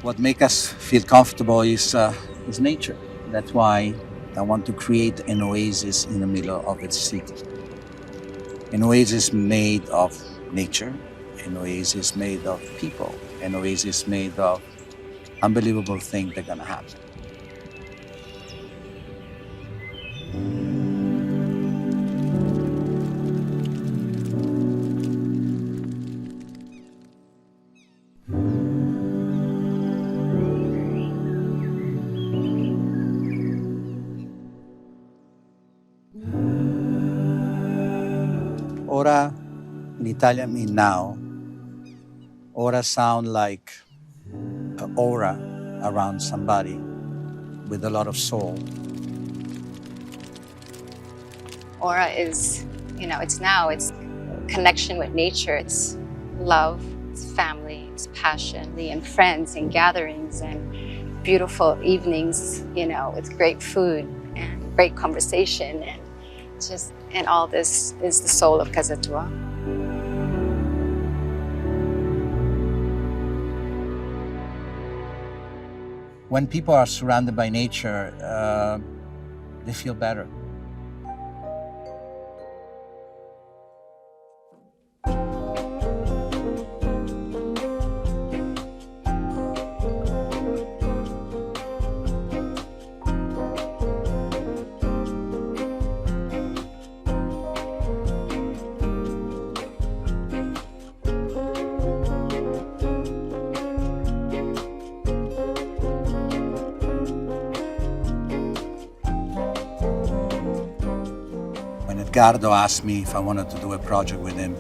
What makes us feel comfortable is nature. That's why I want to create an oasis in the middle of its city. An oasis made of nature, an oasis made of people, an oasis made of unbelievable things that are gonna happen. Ora in Italian mean now. Ora sound like an aura around somebody with a lot of soul. Aura is, it's now, it's connection with nature, it's love, it's family, it's passion, and friends and gatherings and beautiful evenings, with great food and great conversation and all this is the soul of Casa Tua. When people are surrounded by nature, they feel better. When Edgardo asked me if I wanted to do a project with him,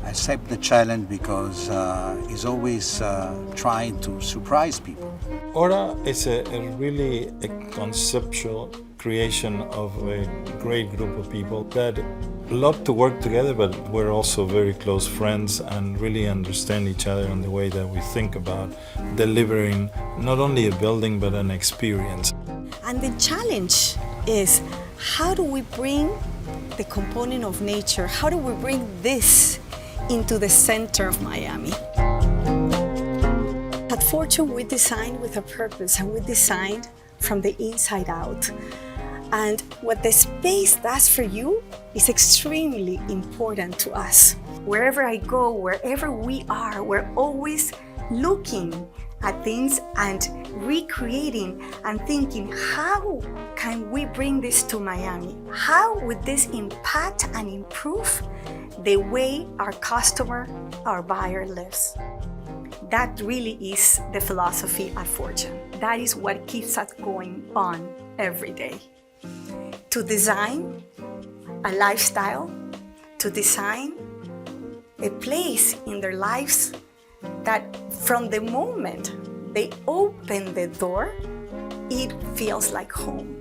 I accept the challenge because he's always trying to surprise people. Ora is really a conceptual creation of a great group of people that love to work together, but we're also very close friends and really understand each other in the way that we think about delivering not only a building but an experience. And the challenge is, how do we bring the component of nature, how do we bring this into the center of Miami? At Fortune, we designed with a purpose, and we designed from the inside out. And what the space does for you is extremely important to us. Wherever I go, wherever we are, we're always looking at things and recreating and thinking, how can we bring this to Miami? How would this impact and improve the way our customer, our buyer lives? That really is the philosophy at Fortune. That is what keeps us going on every day. To design a lifestyle, to design a place in their lives that from the moment they open the door, it feels like home.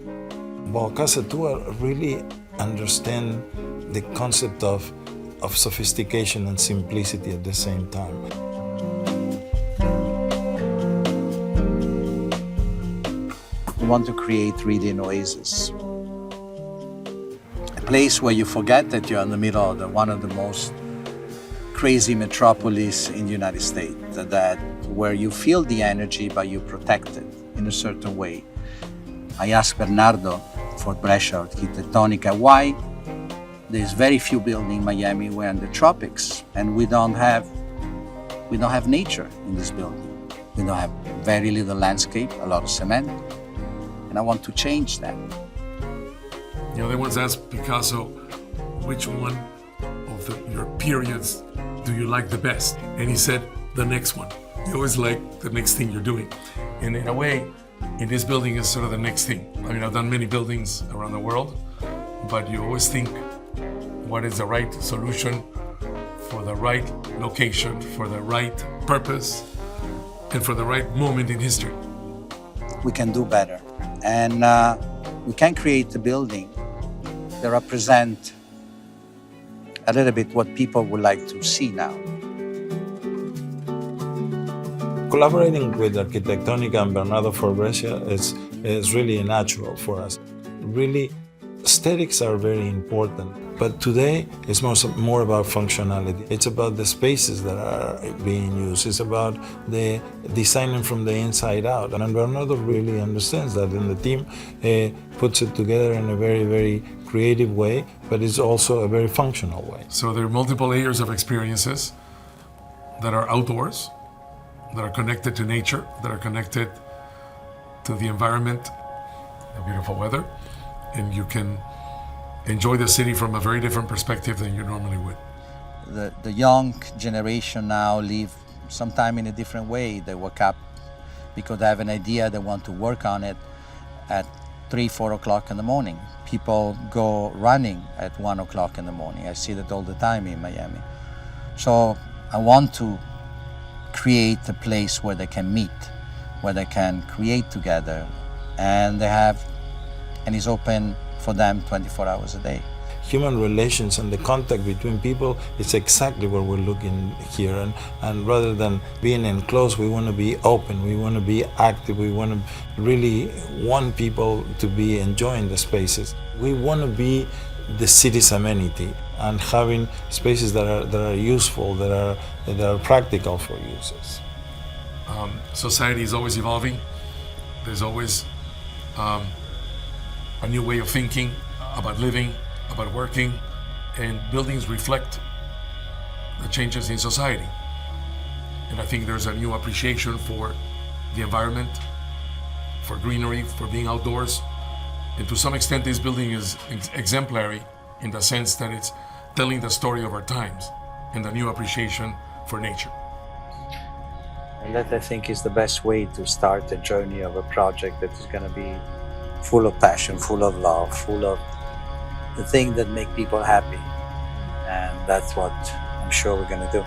Well, Casa Tua really understand the concept of sophistication and simplicity at the same time. We want to create really an oasis. A place where you forget that you're in the middle of one of the most crazy metropolis in the United States, where you feel the energy but you protect it in a certain way. I asked Bernardo for Brescia Architettonica why there's very few buildings in Miami we're in the tropics and we don't have nature in this building. We don't have very little landscape, a lot of cement, and I want to change that. They once asked Picasso, which one of your periods do you like the best? And he said, the next one. You always like the next thing you're doing. And in a way, in this building is sort of the next thing. I mean, I've done many buildings around the world, but you always think, what is the right solution for the right location, for the right purpose, and for the right moment in history? We can do better. And we can create a building that represent a little bit what people would like to see now. Collaborating with Architettonica and Bernardo for Brescia is really natural for us. Really Aesthetics are very important, but today it's more about functionality. It's about the spaces that are being used. It's about the designing from the inside out. And Bernardo really understands that, and the team puts it together in a very, very creative way, but it's also a very functional way. So there are multiple layers of experiences that are outdoors, that are connected to nature, that are connected to the environment, the beautiful weather, and you can enjoy the city from a very different perspective than you normally would. The young generation now live sometime in a different way. They wake up because they have an idea, they want to work on it at 3-4 o'clock in the morning. People go running at 1 o'clock in the morning. I see that all the time in Miami. So I want to create a place where they can meet, where they can create together, and it's open for them 24 hours a day. Human relations and the contact between people is exactly what we're looking here. And rather than being enclosed, we want to be open, we want to be active, we want to really want people to be enjoying the spaces. We want to be the city's amenity and having spaces that are useful, that are practical for users. Society is always evolving. There's always a new way of thinking about living, about working, and buildings reflect the changes in society. And I think there's a new appreciation for the environment, for greenery, for being outdoors. And to some extent, this building is exemplary in the sense that it's telling the story of our times and the new appreciation for nature. And that, I think, is the best way to start a journey of a project that is going to be full of passion, full of love, full of the things that make people happy. And that's what I'm sure we're going to do.